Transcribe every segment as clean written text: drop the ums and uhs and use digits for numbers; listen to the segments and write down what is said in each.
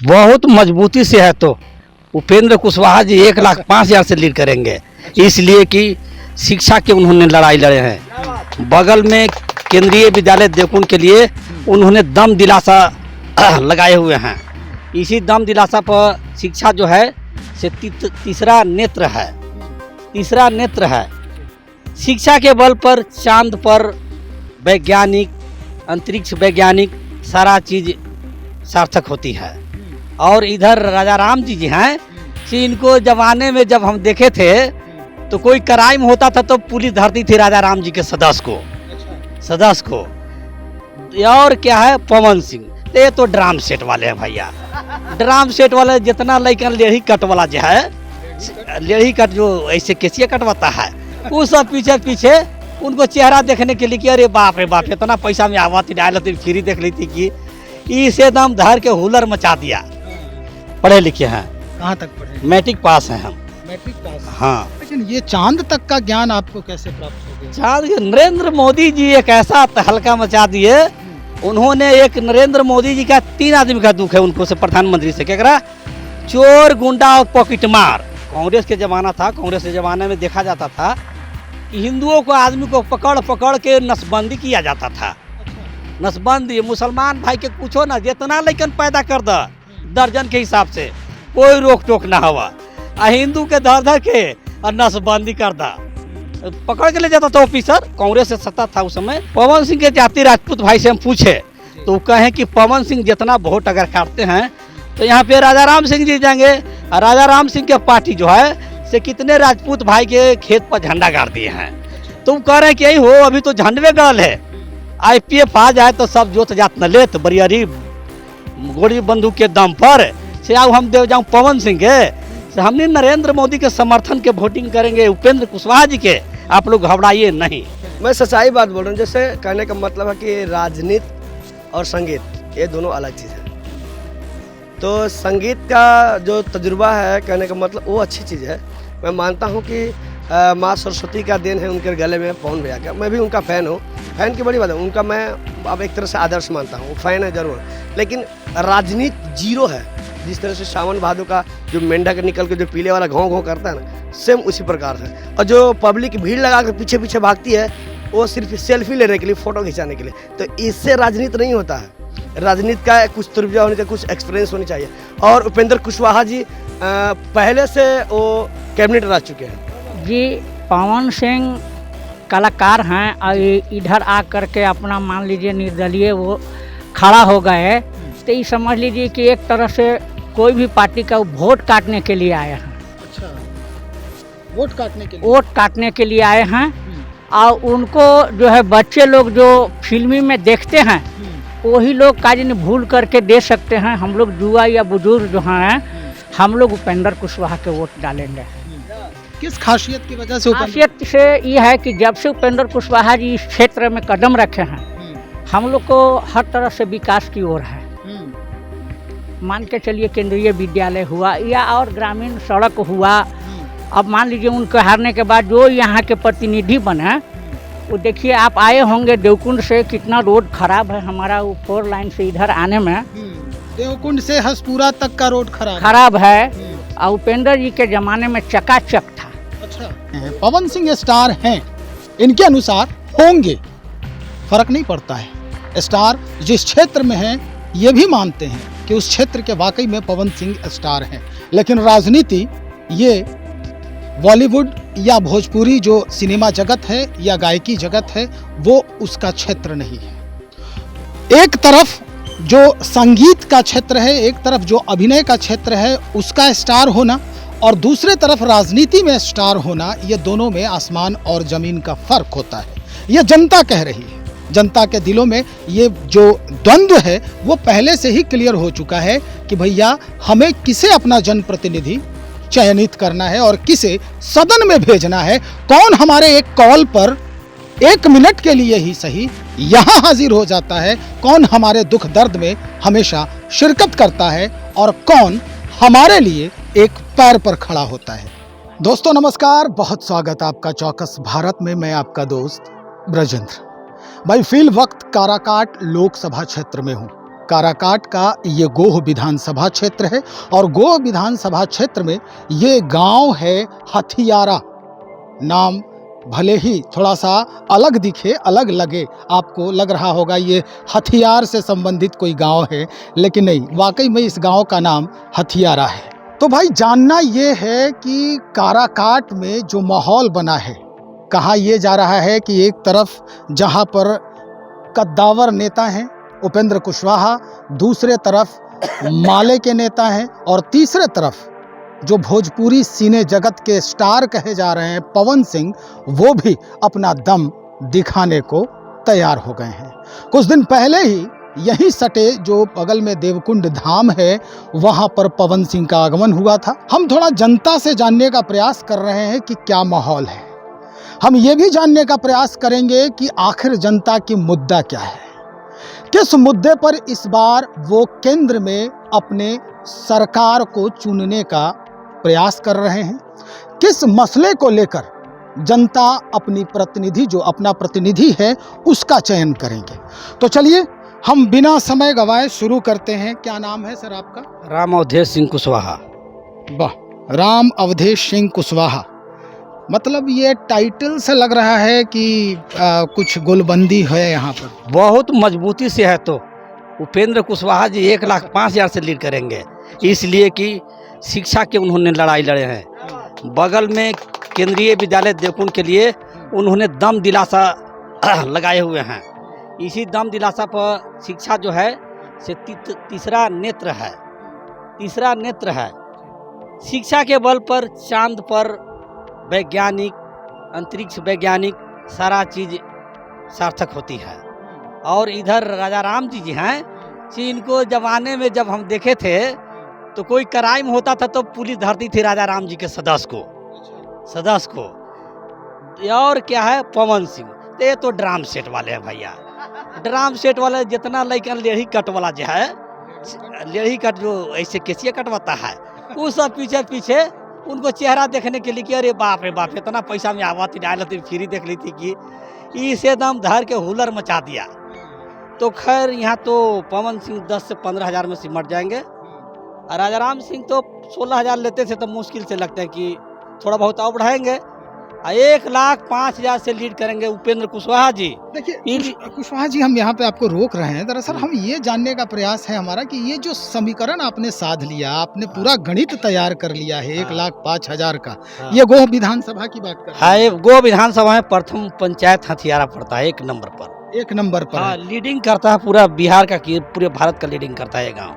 बहुत मजबूती से है। तो उपेंद्र कुशवाहा जी 1,05,000 से लीड करेंगे, इसलिए कि शिक्षा के उन्होंने लड़ाई लड़े हैं। बगल में केंद्रीय विद्यालय देवकुंड के लिए उन्होंने दम दिलासा लगाए हुए हैं। इसी दम दिलासा पर शिक्षा जो है से तीसरा नेत्र है। तीसरा नेत्र है। शिक्षा के बल पर चांद पर वैज्ञानिक, अंतरिक्ष वैज्ञानिक सारा चीज़ सार्थक होती है। और इधर राजा राम जी हैं कि इनको जमाने में जब हम देखे थे तो कोई क्राइम होता था तो पुलिस धरती थी राजा राम जी के सदस्य को। और क्या है, पवन सिंह, ये तो ड्राम सेट वाले हैं भैया। ड्राम सेट वाले जितना लड़का लेढ़ी कट वाला जो है, लेढ़ी कट जो ऐसे केसिया कटवाता है, वो सब पीछे पीछे उनको चेहरा देखने के लिए कि अरे बाप रे बाप, इतना पैसा में आवाती डाल फ्री देख ली थी कि इसे दम धर के हुलर मचा दिया। पढ़े लिखे हैं। कहाँ तक पढ़े? मैट्रिक पास हैं हम। Matric pass? हाँ। लेकिन ये चांद तक का ज्ञान आपको कैसे प्राप्त हो गया? चांद, नरेंद्र मोदी जी एक ऐसा तहलका मचा दिए। उन्होंने एक नरेंद्र मोदी जी का 3 आदमी का दुख है उनको से, प्रधानमंत्री से क्या करा, चोर, गुंडा और पॉकेटमार। कांग्रेस के जमाना था, कांग्रेस के जमाने में देखा जाता था कि हिंदुओं को, आदमी को पकड़ पकड़ के नसबंदी किया जाता था। नसबंदी, मुसलमान भाई के पूछो ना, जितना लेकिन पैदा कर द दर्जन के हिसाब से, कोई रोक टोक ना हुआ। आ हिंदू के धर धर के और नसबंदी कर दा, पकड़ के ले जाता था ऑफिसर। कांग्रेस से सत्ता था उस समय। पवन सिंह के जाति राजपूत भाई से हम पूछे तो वो कहें कि पवन सिंह जितना वोट अगर काटते हैं तो यहाँ पे राजा राम सिंह जी जाएंगे। और राजा राम सिंह के पार्टी जो है से कितने राजपूत भाई के खेत पर झंडा गाड़ दिए हैं। तो वो कह रहे हैं कि यही हो, अभी तो झंडवे गड़ल है, IPF आ जाए तो सब जोत जात न लेत बरियारी गोली बंदूक के दम पर से आओ हम दे जाऊँ पवन सिंह के, से हमने नरेंद्र मोदी के समर्थन के वोटिंग करेंगे, उपेंद्र कुशवाहा जी के। आप लोग घबराइए नहीं। मैं सच्चाई बात बोल रहा हूँ। जैसे कहने का मतलब है कि राजनीति और संगीत ये दोनों अलग चीज़ है। तो संगीत का जो तजुर्बा है, कहने का मतलब वो अच्छी चीज़ है। मैं मानता हूँ कि माँ सरस्वती का देन है उनके गले में, पवन भैया का। मैं भी उनका फ़ैन हूँ। फ़ैन की बड़ी बात है, उनका मैं अब एक तरह से आदर्श मानता हूँ। फ़ैन है ज़रूर, लेकिन राजनीति जीरो है। जिस तरह से सावन भादो का जो मेंढक निकल के जो पीले वाला घों घों करता है ना, सेम उसी प्रकार से। और जो पब्लिक भीड़ लगा कर पीछे पीछे भागती है, वो सिर्फ सेल्फी लेने के लिए, फ़ोटो खिंचाने के लिए। तो इससे राजनीति नहीं होता है। राजनीति का कुछ तजुर्बा होनी चाहिए, कुछ एक्सपीरियंस होनी चाहिए। और उपेंद्र कुशवाहा जी पहले से वो कैबिनेट रह चुके हैं जी। पवन सिंह कलाकार हैं और इधर आ करके अपना मान लीजिए निर्दलीय वो खड़ा हो गए, तो ये समझ लीजिए कि एक तरह से कोई भी पार्टी का वोट काटने के लिए आए हैं। अच्छा, वोट काटने के लिए? वोट काटने के लिए आए हैं। और उनको जो है बच्चे लोग जो फिल्मी में देखते हैं वही लोग काज ने भूल करके दे सकते हैं। हम लोग युवा या बुजुर्ग जो हैं, हम लोग उपेंद्र कुशवाहा के वोट डालेंगे। किस खासियत की वजह से? खासियत से ये है कि जब से उपेंद्र कुशवाहा जी इस क्षेत्र में कदम रखे हैं, हम लोग को हर तरह से विकास की ओर है। मान के चलिए केंद्रीय विद्यालय हुआ या और ग्रामीण सड़क हुआ। अब मान लीजिए उनके हारने के बाद जो यहाँ के प्रतिनिधि बने, वो देखिए आप आए होंगे देवकुंड से, कितना रोड खराब है हमारा। वो 4 लाइन से इधर आने में देवकुंड से हसपुरा तक का रोड खराब है। और उपेंद्र जी के ज़माने में चकाचक था। अच्छा, पवन सिंह स्टार हैं, इनके अनुसार होंगे, फर्क नहीं पड़ता है। स्टार जिस क्षेत्र में हैं ये भी मानते हैं कि उस क्षेत्र के वाकई में पवन सिंह स्टार हैं। लेकिन राजनीति, ये बॉलीवुड या भोजपुरी जो सिनेमा जगत है या गायकी जगत है, वो उसका क्षेत्र नहीं है। एक तरफ जो संगीत का क्षेत्र है, एक तरफ जो अभिनय का क्षेत्र है, उसका स्टार होना, और दूसरे तरफ राजनीति में स्टार होना, ये दोनों में आसमान और जमीन का फर्क होता है। ये जनता कह रही है। जनता के दिलों में ये जो द्वंद्व है वो पहले से ही क्लियर हो चुका है कि भैया हमें किसे अपना जनप्रतिनिधि चयनित करना है और किसे सदन में भेजना है। कौन हमारे एक कॉल पर 1 मिनट के लिए ही सही यहाँ हाजिर हो जाता है, कौन हमारे दुख दर्द में हमेशा शिरकत करता है, और कौन हमारे लिए एक पैर पर खड़ा होता है। दोस्तों नमस्कार, बहुत स्वागत आपका चौकस भारत में। मैं आपका दोस्त ब्रजेंद्र। भाई फिल वक्त काराकाट लोकसभा क्षेत्र में हूँ। काराकाट का ये गोह विधानसभा क्षेत्र है और गोह विधानसभा क्षेत्र में ये गांव है हथियारा। नाम भले ही थोड़ा सा अलग दिखे, अलग लगे, आपको लग रहा होगा ये हथियार से संबंधित कोई गांव है, लेकिन नहीं, वाकई में इस गांव का नाम हथियारा है। तो भाई जानना ये है कि काराकाट में जो माहौल बना है, कहा यह जा रहा है कि एक तरफ जहां पर कद्दावर नेता हैं उपेंद्र कुशवाहा, दूसरे तरफ माले के नेता हैं और तीसरे तरफ जो भोजपुरी सिने जगत के स्टार कहे जा रहे हैं पवन सिंह, वो भी अपना दम दिखाने को तैयार हो गए हैं। कुछ दिन पहले ही यहीं सटे जो बगल में देवकुंड धाम है, वहां पर पवन सिंह का आगमन हुआ था। हम थोड़ा जनता से जानने का प्रयास कर रहे हैं कि क्या माहौल है। हम ये भी जानने का प्रयास करेंगे कि आखिर जनता की मुद्दा क्या है, किस मुद्दे पर इस बार वो केंद्र में अपने सरकार को चुनने का प्रयास कर रहे हैं, किस मसले को लेकर जनता अपनी प्रतिनिधि, जो अपना प्रतिनिधि है, उसका चयन करेंगे। तो चलिए हम बिना समय गवाए शुरू करते हैं। क्या नाम है सर आपका? राम अवधेश सिंह कुशवाहा। वाह, राम अवधेश सिंह कुशवाहा, मतलब ये टाइटल से लग रहा है कि कुछ गोलबंदी है यहाँ पर। बहुत मजबूती से है। तो उपेंद्र कुशवाहा जी 1,05,000 से लीड करेंगे, इसलिए कि शिक्षा के उन्होंने लड़ाई लड़े हैं। बगल में केंद्रीय विद्यालय देवकुंड के लिए उन्होंने दम दिलासा लगाए हुए हैं। इसी दम दिलासा पर शिक्षा जो है से तीसरा नेत्र है, तीसरा नेत्र है। शिक्षा के बल पर चांद पर वैज्ञानिक, अंतरिक्ष वैज्ञानिक, सारा चीज सार्थक होती है। और इधर राजा राम जी हैं, इनको जमाने में जब हम देखे थे तो कोई क्राइम होता था तो पुलिस धरती थी राजा राम जी के सदस्य को। और क्या है पवन सिंह, ये तो ड्राम सेट वाले हैं भैया। ड्राम सेट वाले जितना लड़कन लेढ़ी कट वाला जो है, लेढ़ी कट जो ऐसे केसिया कटवाता है, वो सब पीछे पीछे उनको चेहरा देखने के लिए कि अरे बाप रे बाप, इतना पैसा में आवा थी, डाल थी, फ्री देख ली थी कि इसे दम धर के हुलर मचा दिया। तो खैर यहाँ तो पवन सिंह 10 से 15,000 में सिमट जाएंगे और राजा राम सिंह तो 16,000 लेते थे, तो मुश्किल से लगता है कि थोड़ा बहुत और बढ़ाएंगे। 1,05,000 से लीड करेंगे उपेंद्र कुशवाहा जी। देखिए कुशवाहा जी, हम यहाँ पे आपको रोक रहे हैं। दरअसल हम ये जानने का प्रयास है हमारा कि ये जो समीकरण आपने साध लिया, आपने पूरा गणित तैयार कर लिया है 1,05,000 का, ये गोह विधानसभा की बात कर रहे हैं। गोह विधानसभा में प्रथम पंचायत हथियारा पड़ता है, 1 नंबर पर। 1 नंबर पर हाँ, लीडिंग करता है पूरा बिहार का, पूरे भारत का लीडिंग करता है ये गाँव।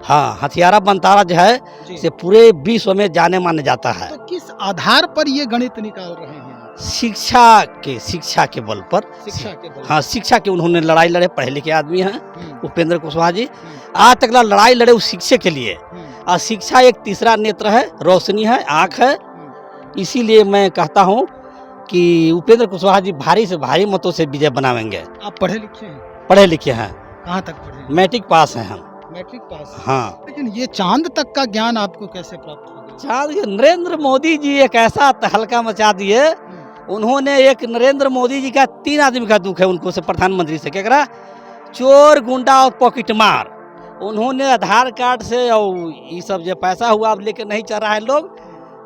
हाँ, हथियारा बनतारा जो है से पूरे विश्व में जाने माने जाता है। तो किस आधार पर ये गणित निकाल रहे हैं? शिक्षा के बल पर। हाँ, शिक्षा के उन्होंने लड़ाई लड़े, पढ़े लिखे आदमी हैं उपेंद्र कुशवाहा जी। आज तक लड़ाई लड़े उस शिक्षा के लिए, और शिक्षा एक तीसरा नेत्र है, रोशनी है, आँख है। इसीलिए मैं कहता हूँ कि उपेंद्र कुशवाहा जी भारी से भारी मतों से विजय बनावेंगे। आप पढ़े लिखे हैं? पढ़े लिखे हैं। कहाँ तक पढ़े? मैट्रिक पास हैं हम। Matric pass? हाँ। लेकिन ये चांद तक का ज्ञान आपको कैसे प्राप्त हो गया? चांद, नरेंद्र मोदी जी एक ऐसा तहलका मचा दिए। उन्होंने एक नरेंद्र मोदी जी का 3 आदमी का दुख है उनको से, प्रधानमंत्री से, क्या करा, चोर, गुंडा और पॉकेट मार। उन्होंने आधार कार्ड से और ये सब जो पैसा हुआ अब लेके नहीं चल रहा है लोग,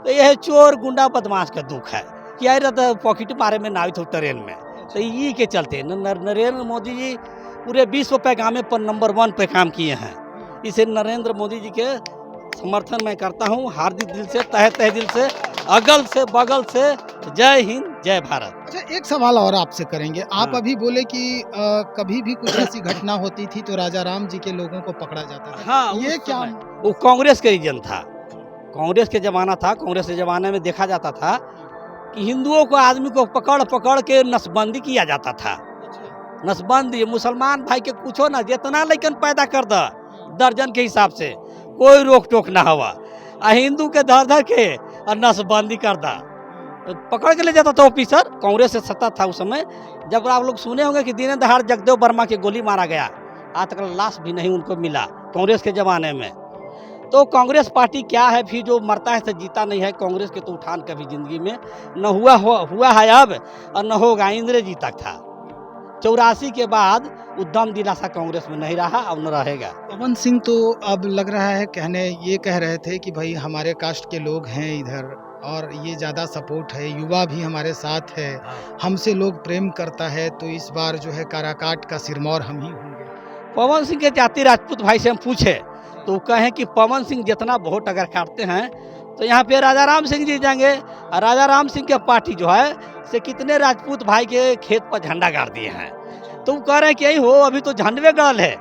तो यह चोर, गुंडा, बदमाश का दुख है कि यार तो पॉकेट मारे में नावित हो ट्रेन में। तो ये के चलते नरेंद्र मोदी जी पूरे विश्व पैगामे पर नंबर 1 पे काम किए हैं। इसे नरेंद्र मोदी जी के समर्थन मैं करता हूँ हार्दिक दिल से, तहे दिल से, अगल से बगल से। जय हिंद, जय भारत। अच्छा, एक सवाल और आपसे करेंगे। आप अभी बोले कि कभी भी कुछ ऐसी घटना होती थी तो राजा राम जी के लोगों को पकड़ा जाता था। हाँ, ये क्या? वो कांग्रेस के रीजन था, कांग्रेस के जमाना था। कांग्रेस के जमाने में देखा जाता था कि हिंदुओं को, आदमी को पकड़ पकड़ के नसबंदी किया जाता था। नसबंदी, मुसलमान भाई के पूछो ना, जितना लेकिन पैदा कर दर्जन के हिसाब से, कोई रोक टोक ना हुआ। हिंदू के धर के और नसबंदी कर पकड़ के ले जाता था ऑफिसर। कांग्रेस से सत्ता था उस समय। जब आप लोग सुने होंगे कि दिन दहाड़ जगदेव वर्मा की गोली मारा गया, आज तक लाश भी नहीं उनको मिला कांग्रेस के ज़माने में। तो कांग्रेस पार्टी क्या है, फिर जो मरता है तो जीता नहीं है। कांग्रेस के तो उठान कभी ज़िंदगी में न हुआ है अब और न होगा, इंदिरा जी तक था। 84 के बाद उद्यम दिलासा कांग्रेस में नहीं रहा और न रहेगा। पवन सिंह तो अब लग रहा है ये कह रहे थे कि भाई हमारे कास्ट के लोग हैं इधर और ये ज़्यादा सपोर्ट है, युवा भी हमारे साथ है, हमसे लोग प्रेम करता है, तो इस बार जो है काराकाट का सिरमौर हम ही होंगे। पवन सिंह के जाति राजपूत भाई से हम पूछे तो वो कहें कि पवन सिंह जितना वोट अगर काटते हैं तो यहाँ पे राजा राम सिंह जीत जाएंगे। और राजा राम सिंह के पार्टी जो है से कितने राजपूत भाई के खेत पर झंडा गाड़ दिए हैं। तो वो कह रहे हैं कि यही हो अभी तो झंडवे गड़ल है,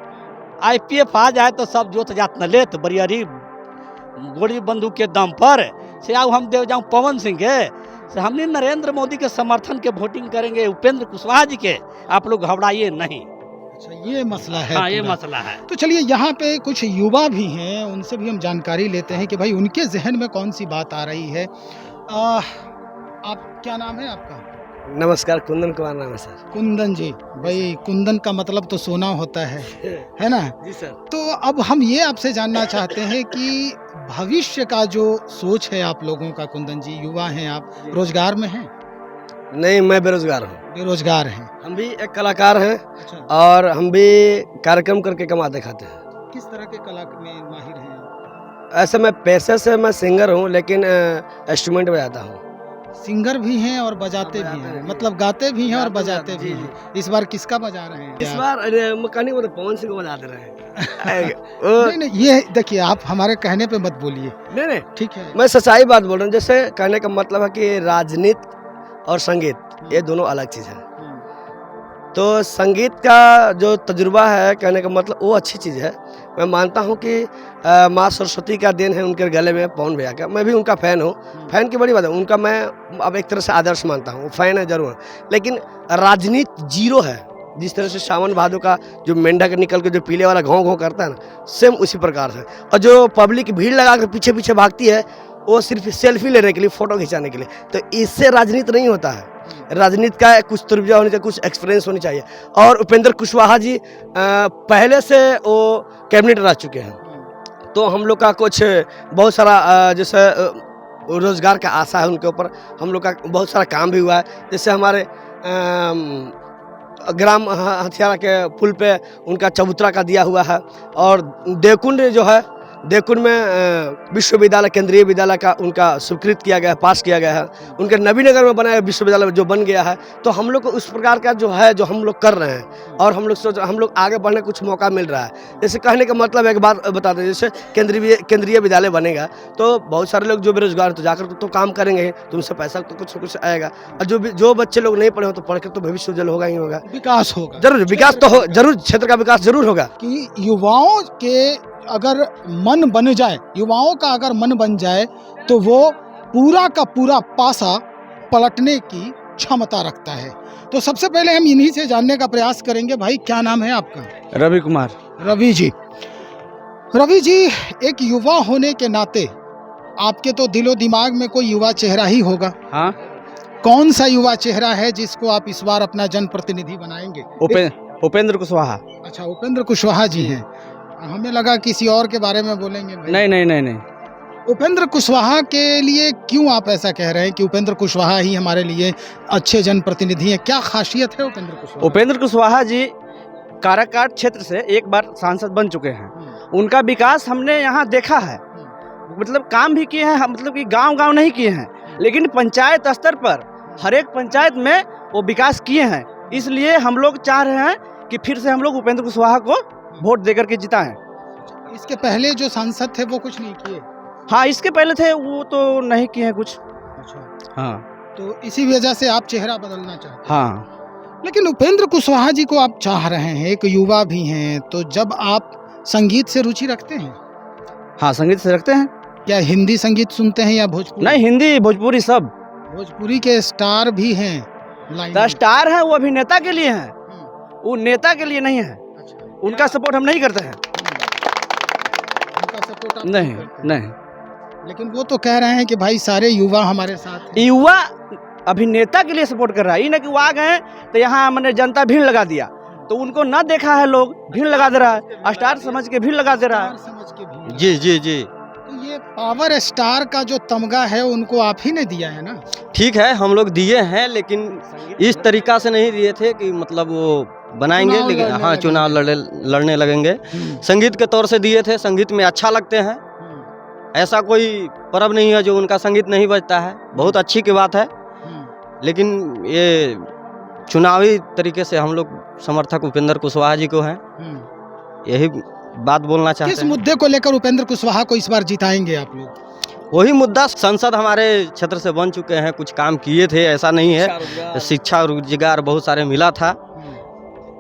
IPF आ जाए तो सब जोत जात न ले तो बरियारी गोली बंदूक के दम पर से आओ हम दे जाऊँ पवन सिंह के से हमने नरेंद्र मोदी के समर्थन के वोटिंग करेंगे, उपेंद्र कुशवाहा जी के। आप लोग घबराइए नहीं। अच्छा, ये मसला है। हाँ, ये पूरा। मसला है। तो चलिए यहाँ पे कुछ युवा भी हैं, उनसे भी हम जानकारी लेते हैं कि भाई उनके जहन में कौन सी बात आ रही है। आप क्या नाम है आपका? नमस्कार, कुंदन कुमार नाम है सर। कुंदन जी, भाई कुंदन का मतलब तो सोना होता है ना? जी सर। तो अब हम ये आपसे जानना चाहते हैं कि भविष्य का जो सोच है आप लोगों का, कुंदन जी युवा हैं आप, रोजगार में हैं? नहीं, मैं बेरोजगार हूँ। बेरोजगार हैं। हम भी एक कलाकार हैं अच्छा, और हम भी कार्यक्रम करके कमाते खाते हैं। किस तरह के कला में माहिर हैं आप? ऐसे मैं पेशे से मैं सिंगर हूँ, लेकिन इंस्ट्रूमेंट बजाता हूँ। सिंगर भी हैं और बजाते भी हैं, मतलब गाते भी हैं और बजाते भी जी, हैं। इस बार किसका बजा रहे हैं? इस बार मकानी मतलब पवन सिंह को बजा दे रहे हैं। नहीं नहीं, ये देखिए आप हमारे कहने पे मत बोलिए, नहीं नहीं, ठीक है? मैं सच्चाई बात बोल रहा हूँ। जैसे कहने का मतलब है कि राजनीति और संगीत ये दोनों अलग चीज़ है। तो संगीत का जो तजुर्बा है, कहने का मतलब वो अच्छी चीज़ है। मैं मानता हूँ कि माँ सरस्वती का देन है उनके गले में पवन भैया का। मैं भी उनका फ़ैन हूँ। फ़ैन की बड़ी बात है, उनका मैं अब एक तरह से आदर्श मानता हूँ। फ़ैन है जरूर, लेकिन राजनीति जीरो है। जिस तरह से सावन भादो का जो मेंढक निकल के जो पीले वाला घाव घाव करता है ना, सेम उसी प्रकार से। और जो पब्लिक भीड़ लगा कर पीछे पीछे भागती है, वो सिर्फ सेल्फी लेने के लिए, फ़ोटो खिंचाने के लिए। तो इससे राजनीति नहीं होता है। राजनीति का कुछ तजुर्बा होनी चाहिए, कुछ एक्सपीरियंस होनी चाहिए। और उपेंद्र कुशवाहा जी पहले से वो कैबिनेट रह चुके हैं, तो हम लोग का कुछ बहुत सारा जैसे रोजगार का आशा है उनके ऊपर। हम लोग का बहुत सारा काम भी हुआ है। जैसे हमारे ग्राम हथियारा के पुल पे उनका चबूतरा का दिया हुआ है। और देवकुंड जो है, देवकुंड में विश्वविद्यालय, केंद्रीय विद्यालय का उनका स्वीकृत किया गया है, पास किया गया है। उनके नबीनगर में बनाया विश्वविद्यालय जो बन गया है। तो हम लोग को उस प्रकार का जो है, जो हम लोग कर रहे हैं, और हम लोग आगे बढ़ने का कुछ मौका मिल रहा है। जैसे कहने का मतलब एक बात बताते हैं, जैसे केंद्रीय विद्यालय बनेगा तो बहुत सारे लोग जो बेरोजगार तो जाकर तो काम करेंगे, तो उनसे पैसा तो कुछ न कुछ आएगा। और जो बच्चे लोग नहीं पढ़े हो तो पढ़कर तो भविष्य उज्जवल होगा ही होगा। विकास होगा, जरूर विकास तो हो, जरूर क्षेत्र का विकास जरूर होगा। कि युवाओं के अगर मन बन जाए, युवाओं का अगर मन बन जाए तो वो पूरा का पूरा पासा पलटने की क्षमता रखता है। तो सबसे पहले हम इन्हीं से जानने का प्रयास करेंगे। भाई क्या नाम है आपका? रवि कुमार। रवि जी, रवि जी एक युवा होने के नाते आपके तो दिलो दिमाग में कोई युवा चेहरा ही होगा। हाँ, कौन सा युवा चेहरा है जिसको आप इस बार अपना जनप्रतिनिधि बनाएंगे? उपेंद्र कुशवाहा। अच्छा, उपेंद्र कुशवाहा जी हैं। हमें लगा किसी और के बारे में बोलेंगे। भाई नहीं नहीं नहीं नहीं, उपेंद्र कुशवाहा के लिए क्यों आप ऐसा कह रहे हैं कि उपेंद्र कुशवाहा ही हमारे लिए अच्छे जनप्रतिनिधि हैं? क्या खासियत है उपेंद्र कुशवाहा? उपेंद्र कुशवाहा जी काराकाट क्षेत्र से एक बार सांसद बन चुके हैं। उनका विकास हमने यहाँ देखा है, मतलब काम भी किए हैं, मतलब कि गांव नहीं किए हैं, लेकिन पंचायत स्तर पर हर एक पंचायत में वो विकास किए हैं। इसलिए हम लोग चाह रहे हैं कि फिर से हम लोग उपेंद्र कुशवाहा को वोट देकर के जिताएं। इसके पहले जो सांसद थे वो कुछ नहीं किए? हाँ, इसके पहले थे वो तो नहीं किए हैं कुछ। अच्छा, हाँ तो इसी वजह से आप चेहरा बदलना चाहते हैं? हाँ। लेकिन उपेंद्र कुशवाहा जी को आप चाह रहे हैं, एक युवा भी हैं, तो जब आप संगीत से रुचि रखते हैं? हाँ, संगीत से रखते हैं। क्या हिंदी संगीत सुनते हैं या भोजपुरी? नहीं, हिंदी भोजपुरी सब। भोजपुरी के स्टार भी हैं लाइन द में। स्टार है वो अभिनेता के लिए है, वो नेता के लिए नहीं है। अच्छा, उनका सपोर्ट हम नहीं करते हैं। उनका सपोर्ट आप नहीं करते हैं। नहीं, लेकिन वो तो कह रहे हैं कि भाई सारे युवा हमारे साथ हैं। युवा अभिनेता के लिए सपोर्ट कर रहा है। ये ना कि वो आ गए तो यहाँ मैंने जनता भीड़ लगा दिया, तो उनको ना देखा है लोग, भीड़ लगा दे रहा है, स्टार समझ के भीड़ लगा दे रहा है। समझ के भी। जी जी जी। तो ये ये पावर स्टार का जो तमगा है उनको आप ही ने दिया है ना? ठीक है, हम लोग दिए हैं, लेकिन इस तरीका से नहीं दिए थे कि मतलब वो बनाएंगे, चुनाव लेकिन लड़ने हाँ चुनाव लड़ने लगेंगे। संगीत के तौर से दिए थे, संगीत में अच्छा लगते हैं। ऐसा कोई पर्व नहीं है जो उनका संगीत नहीं बजता है, बहुत अच्छी की बात है। लेकिन ये चुनावी तरीके से हम लोग समर्थक उपेंद्र कुशवाहा जी को हैं, यही बात बोलना चाहते किस हैं। मुद्दे को लेकर उपेंद्र कुशवाहा को इस बार जिताएंगे आप लोग? वही मुद्दा, संसद हमारे क्षेत्र से बन चुके हैं, कुछ काम किए थे, ऐसा नहीं है, शिक्षा रोजगार बहुत सारे मिला था,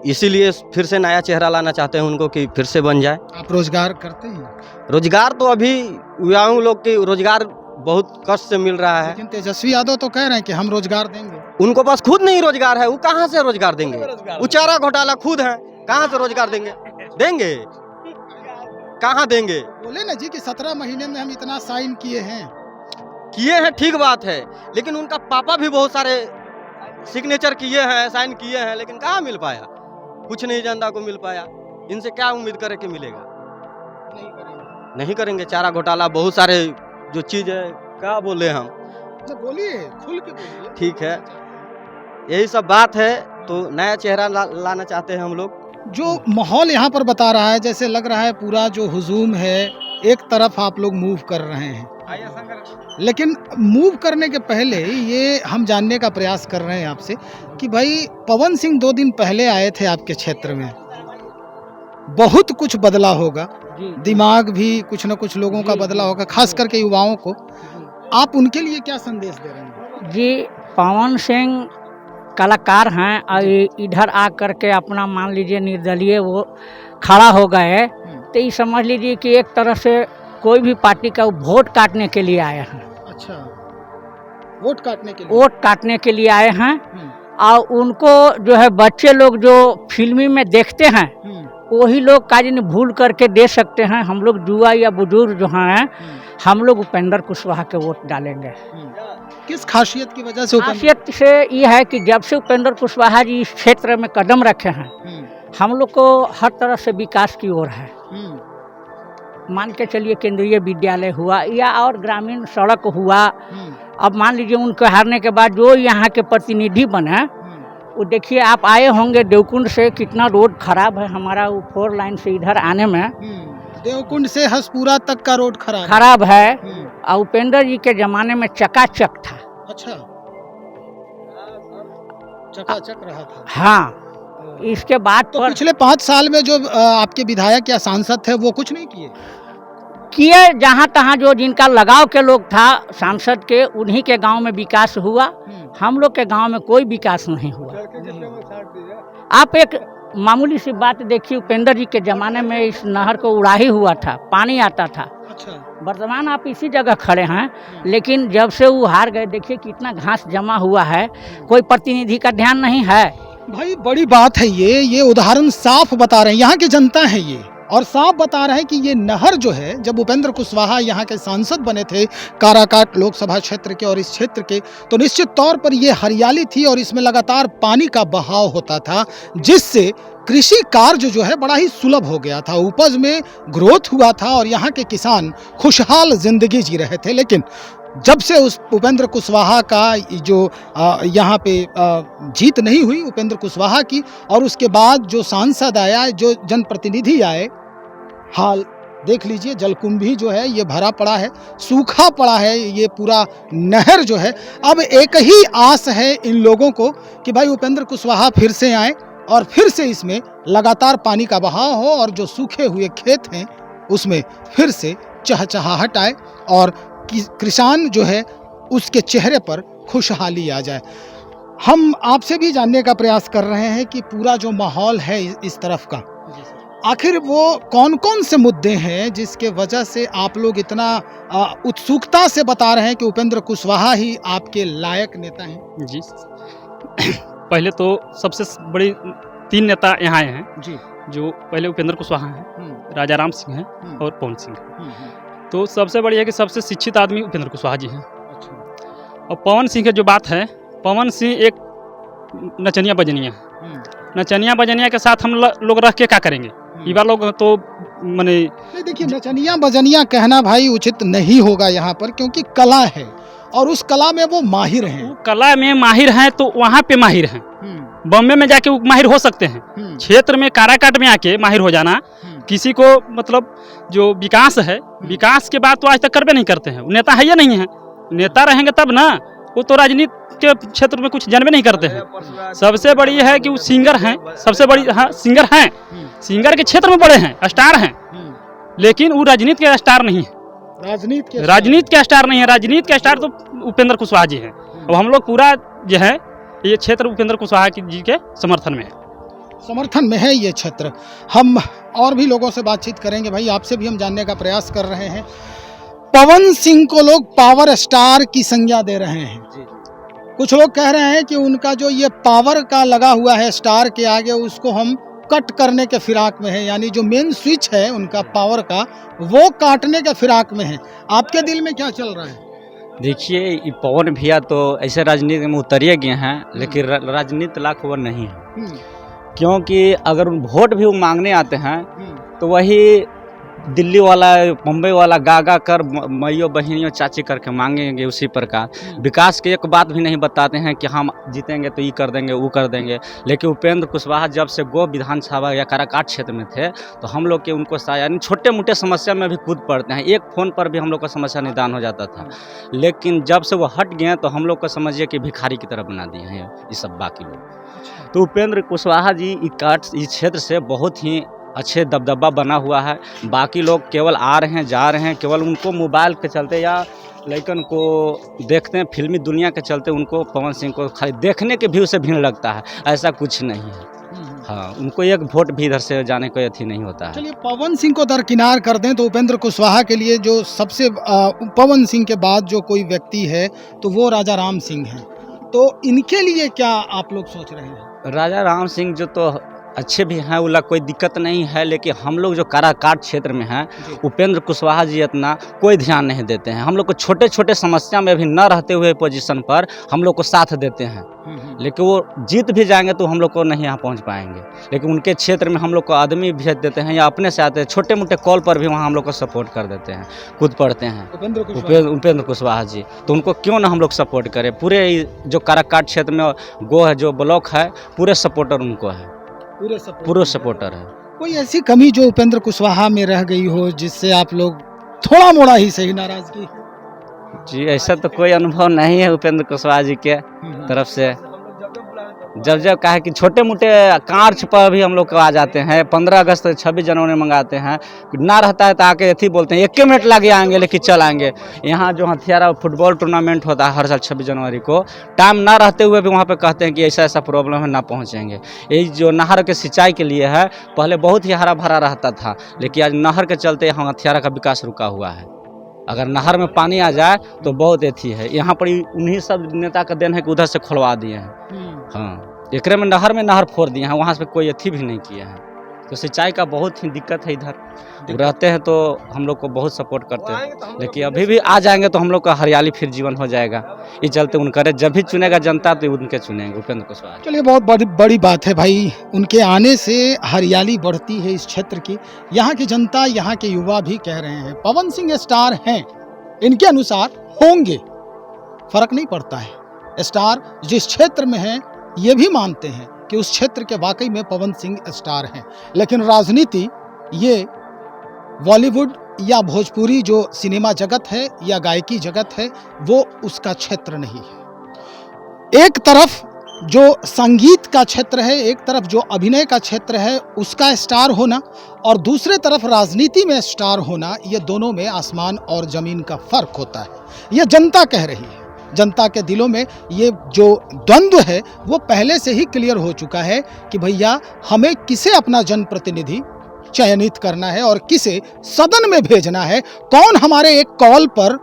इसीलिए फिर से नया चेहरा लाना चाहते हैं उनको कि फिर से बन जाए। आप रोजगार करते हैं? रोजगार तो अभी युवाओं लोग के रोजगार बहुत कष्ट से मिल रहा है। लेकिन तेजस्वी यादव तो कह रहे हैं कि हम रोजगार देंगे। उनको पास खुद नहीं रोजगार है, वो कहाँ से रोजगार देंगे? वो चारा घोटाला खुद है, कहाँ से रोजगार देंगे? देंगे कहाँ देंगे? बोले ना जी कि 17 महीने में हम इतना साइन किए हैं। किए हैं, ठीक बात है, लेकिन उनका पापा भी बहुत सारे सिग्नेचर किए हैं, साइन किए हैं, लेकिन कहाँ मिल पाया? कुछ नहीं जनता को मिल पाया। इनसे क्या उम्मीद करे कि मिलेगा? नहीं करेंगे। चारा घोटाला, बहुत सारे जो चीज है, क्या बोले हम? तो बोलिए, खुल के बोलिए। ठीक है, यही सब बात है। तो नया चेहरा लाना चाहते हैं हम लोग। जो माहौल यहाँ पर बता रहा है, जैसे लग रहा है पूरा जो हुजूम है एक तरफ आप लोग मूव कर रहे हैं, लेकिन मूव करने के पहले ये हम जानने का प्रयास कर रहे हैं आपसे कि भाई पवन सिंह 2 दिन पहले आए थे आपके क्षेत्र में, बहुत कुछ बदला होगा, दिमाग भी कुछ न कुछ लोगों का बदला होगा, खास करके युवाओं को। आप उनके लिए क्या संदेश दे रहे हैं? जी, पवन सिंह कलाकार हैं और इधर आ करके अपना मान लीजिए निर्दलीय वो खड़ा हो गए, तो ये समझ लीजिए कि एक तरह से कोई भी पार्टी का वोट काटने के लिए आए हैं। अच्छा, वोट काटने के लिए? वोट काटने के लिए आए हैं। और उनको जो है बच्चे लोग जो फिल्मी में देखते हैं वही लोग काज ने भूल करके दे सकते हैं। हम लोग युवा या बुजुर्ग जो हैं, हम लोग उपेंद्र कुशवाहा के वोट डालेंगे। किस खासियत की वजह से? खासियत से ये है कि जब से उपेंद्र कुशवाहा जी इस क्षेत्र में कदम रखे हैं, हम लोग को हर तरह से विकास की ओर है। मान के चलिए केंद्रीय विद्यालय हुआ या और ग्रामीण सड़क हुआ। अब मान लीजिए उनको हारने के बाद जो यहाँ के प्रतिनिधि बने, वो देखिए आप आए होंगे देवकुंड से, कितना रोड खराब है हमारा, वो 4 लाइन से इधर आने में। देवकुंड से हसपुरा तक का रोड खराब है। और उपेंद्र जी के जमाने में चकाचक था। अच्छा, चकाचक रहा था। हाँ, इसके बाद तो पिछले 5 साल में जो आपके विधायक या सांसद थे वो कुछ नहीं किए? जहाँ तहाँ जो जिनका लगाव के लोग था सांसद के, उन्हीं के गांव में विकास हुआ। हम लोग के गांव में कोई विकास नहीं हुआ। आप एक मामूली सी बात देखिए, उपेंद्र जी के ज़माने में इस नहर को उड़ाही हुआ था, पानी आता था। अच्छा, वर्तमान आप इसी जगह खड़े हैं, लेकिन जब से वो हार गए देखिए कितना घास जमा हुआ है, कोई प्रतिनिधि का ध्यान नहीं है। भाई बड़ी बात है ये उदाहरण साफ बता रहे हैं, यहाँ की जनता है ये, और साफ बता रहे हैं कि ये नहर जो है, जब उपेंद्र कुशवाहा यहाँ के सांसद बने थे काराकाट लोकसभा क्षेत्र के और इस क्षेत्र के, तो निश्चित तौर पर ये हरियाली थी और इसमें लगातार पानी का बहाव होता था, जिससे कृषि कार्य जो है बड़ा ही सुलभ हो गया था, उपज में ग्रोथ हुआ था और यहाँ के किसान खुशहाल जिंदगी जी रहे थे। लेकिन जब से उस उपेंद्र कुशवाहा का जो यहाँ पे जीत नहीं हुई उपेंद्र कुशवाहा की, और उसके बाद जो सांसद आया, जो जनप्रतिनिधि आए, हाल देख लीजिए, जलकुंभी जो है ये भरा पड़ा है, सूखा पड़ा है ये पूरा नहर जो है। अब एक ही आस है इन लोगों को कि भाई उपेंद्र कुशवाहा फिर से आए और फिर से इसमें लगातार पानी का बहाव हो और जो सूखे हुए खेत हैं उसमें फिर से चहचहाहट आए और किसान जो है उसके चेहरे पर खुशहाली आ जाए। हम आपसे भी जानने का प्रयास कर रहे हैं कि पूरा जो माहौल है इस तरफ का, आखिर वो कौन कौन से मुद्दे हैं जिसके वजह से आप लोग इतना उत्सुकता से बता रहे हैं कि उपेंद्र कुशवाहा ही आपके लायक नेता हैं? जी, पहले तो सबसे बड़ी 3 नेता यहाँ आए हैं जी, जो पहले उपेंद्र कुशवाहा हैं, राजा राम सिंह हैं और पवन सिंह हैं। तो सबसे बड़ी है कि सबसे शिक्षित आदमी उपेंद्र कुशवाहा जी हैं। और पवन सिंह की जो बात है, पवन सिंह एक नचनिया बजनिया है। नचनिया बजनिया के साथ हम लोग रह के क्या करेंगे? युवा लोग तो माने नहीं देखिए, नचनिया बजनिया कहना भाई उचित नहीं होगा यहाँ पर, क्योंकि कला है और उस कला में वो माहिर हैं। वो कला में माहिर हैं तो वहाँ पे माहिर हैं, बॉम्बे में जाके वो माहिर हो सकते हैं, क्षेत्र में काराकाट में आके माहिर हो जाना किसी को मतलब जो विकास है, विकास के बाद तो आज तक करबे नहीं करते हैं। नेता है या नहीं है, नेता रहेंगे तब ना, वो तो राजनीति के क्षेत्र में कुछ जानबे नहीं करते हैं। सबसे बड़ी है कि वो सिंगर हैं, सबसे बड़ी, हाँ सिंगर हैं, सिंगर के क्षेत्र में बड़े हैं, स्टार हैं, लेकिन वो राजनीति के स्टार नहीं है। राजनीति के स्टार नहीं है, राजनीति के स्टार तो उपेंद्र कुशवाहा जी हैं। अब हम लोग पूरा जो है ये क्षेत्र उपेंद्र कुशवाहा जी के समर्थन में है, ये क्षेत्र। हम और भी लोगों से बातचीत करेंगे भाई, आपसे भी हम जानने का प्रयास कर रहे हैं। पवन सिंह को लोग पावर स्टार की संज्ञा दे रहे हैं, कुछ लोग कह रहे हैं कि उनका जो ये पावर का लगा हुआ है स्टार के आगे, उसको हम कट करने के फिराक में है, यानी जो मेन स्विच है उनका पावर का, वो काटने के फिराक में है। आपके दिल में क्या चल रहा है? देखिए, ये पवन भैया तो ऐसे राजनीति में उतरिए गए हैं, लेकिन राजनीति लाख वो नहीं है, क्योंकि अगर वोट भी वो मांगने आते हैं तो वही दिल्ली वाला मुंबई वाला गा कर मैयो बहनियों चाची करके मांगेंगे। उसी प्रकार विकास की एक बात भी नहीं बताते हैं कि हम जीतेंगे तो ये कर देंगे वो कर देंगे। लेकिन उपेंद्र कुशवाहा जब से गो विधानसभा या काराकाट क्षेत्र में थे तो हम लोग के उनको यानी छोटे मोटे समस्या में भी कूद पड़ते हैं, एक फ़ोन पर भी हम लोग का समस्या निदान हो जाता था। लेकिन जब से वो हट गए तो हम लोग को समझिए कि भिखारी की तरह बना दिए हैं ये सब बाकी लोग। तो उपेंद्र कुशवाहा जी इस क्षेत्र से बहुत ही अच्छे दबदबा बना हुआ है। बाकी लोग केवल आ रहे हैं जा रहे हैं, केवल उनको मोबाइल के चलते या लड़कन को देखते हैं फिल्मी दुनिया के चलते उनको पवन सिंह को खाली देखने के व्यू से भीड़ लगता है, ऐसा कुछ नहीं है। हाँ, उनको एक वोट भी इधर से जाने को अथी नहीं होता है। चलिए, पवन सिंह को दरकिनार कर दें तो उपेंद्र कुशवाहा के लिए जो सबसे पवन सिंह के बाद जो कोई व्यक्ति है तो वो राजा राम सिंह हैं। तो इनके लिए क्या आप लोग सोच रहे हैं? राजा राम सिंह जो तो अच्छे भी हैं, उला कोई दिक्कत नहीं है, लेकिन हम लोग जो काराकाट क्षेत्र में हैं उपेंद्र कुशवाहा जी इतना कोई ध्यान नहीं देते हैं। हम लोग को छोटे छोटे समस्या में भी न रहते हुए पोजीशन पर हम लोग को साथ देते हैं, लेकिन वो जीत भी जाएंगे तो हम लोग को नहीं यहाँ पहुँच पाएंगे। लेकिन उनके क्षेत्र में हम लोग को आदमी भेज देते हैं या अपने से आते हैं, छोटे मोटे कॉल पर भी वहाँ हम लोग को सपोर्ट कर देते हैं, कूद पड़ते हैं उपेंद्र कुशवाहा जी। तो उनको क्यों ना हम लोग सपोर्ट करें। पूरे जो काराकाट क्षेत्र में गो है जो ब्लॉक है, पूरे सपोर्टर उनको है, पूरे सपोर्टर है। कोई ऐसी कमी जो उपेंद्र कुशवाहा में रह गई हो जिससे आप लोग थोड़ा मोड़ा ही सही नाराजगी? जी, ऐसा तो कोई अनुभव नहीं है उपेंद्र कुशवाहा जी के तरफ से। जब कहा कि छोटे मोटे कार्य पर भी हम लोग को आ जाते हैं, 15 अगस्त 26 जनवरी मंगाते हैं, ना रहता है तो आके ऐसी बोलते हैं 1 मिनट लगे आएंगे लेकिन चल आएंगे। यहाँ जो हथियारा फुटबॉल टूर्नामेंट होता है हर साल 26 जनवरी को, टाइम ना रहते हुए भी वहाँ पे कहते हैं कि ऐसा ऐसा प्रॉब्लम है, ना पहुँचेंगे। यही जो नहर के सिंचाई के लिए है, पहले बहुत ही हरा भरा रहता था, लेकिन आज नहर के चलते यहाँ हथियारा का विकास रुका हुआ है। अगर नहर में पानी आ जाए तो बहुत अथी है। यहाँ पर उन्हीं सब नेता का देन है कि उधर से खुलवा दिए हैं। हाँ, एकरे में नहर फोड़ दिए हैं, वहाँ से कोई अथी भी नहीं किया है। तो सिंचाई का बहुत ही दिक्कत है इधर। रहते हैं तो हम लोग को बहुत सपोर्ट करते हैं, लेकिन अभी भी आ जाएंगे तो हम लोग का हरियाली फिर जीवन हो जाएगा। ये चलते उनका जब भी चुनेगा जनता तो उनके चुनेंगे, उपेंद्र कुशवाहा। चलिए, बहुत बड़ी बात है भाई, उनके आने से हरियाली बढ़ती है इस क्षेत्र की। यहाँ की जनता, यहाँ के युवा भी कह रहे हैं पवन सिंह स्टार हैं, इनके अनुसार होंगे, फर्क नहीं पड़ता है। स्टार जिस क्षेत्र में है ये भी मानते हैं कि उस क्षेत्र के वाकई में पवन सिंह स्टार हैं। लेकिन राजनीति, ये बॉलीवुड या भोजपुरी जो सिनेमा जगत है या गायकी जगत है, वो उसका क्षेत्र नहीं है। एक तरफ जो संगीत का क्षेत्र है, एक तरफ जो अभिनय का क्षेत्र है, उसका स्टार होना, और दूसरे तरफ राजनीति में स्टार होना, ये दोनों में आसमान और जमीन का फर्क होता है। ये जनता कह रही है। जनता के दिलों में ये जो द्वंद्व है वो पहले से ही क्लियर हो चुका है कि भैया हमें किसे अपना जनप्रतिनिधि चयनित करना है और किसे सदन में भेजना है, कौन हमारे एक कॉल पर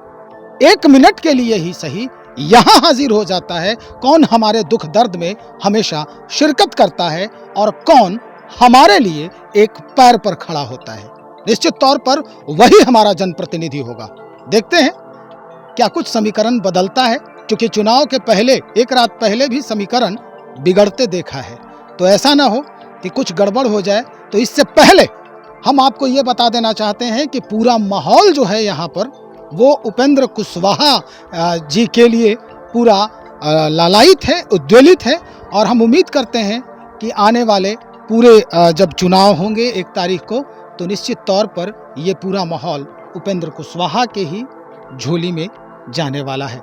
1 मिनट के लिए ही सही यहाँ हाजिर हो जाता है, कौन हमारे दुख दर्द में हमेशा शिरकत करता है, और कौन हमारे लिए एक पैर पर खड़ा होता है। निश्चित तौर पर वही हमारा जनप्रतिनिधि होगा। देखते हैं क्या कुछ समीकरण बदलता है, क्योंकि चुनाव के पहले, 1 रात पहले भी समीकरण बिगड़ते देखा है। तो ऐसा ना हो कि कुछ गड़बड़ हो जाए, तो इससे पहले हम आपको ये बता देना चाहते हैं कि पूरा माहौल जो है यहाँ पर वो उपेंद्र कुशवाहा जी के लिए पूरा लालायित है, उद्वेलित है। और हम उम्मीद करते हैं कि आने वाले पूरे जब चुनाव होंगे 1 तारीख को, तो निश्चित तौर पर ये पूरा माहौल उपेंद्र कुशवाहा के ही झोली में जाने वाला है।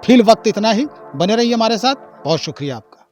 फिल वक्त इतना ही, बने रहिए हमारे साथ। बहुत शुक्रिया आपका।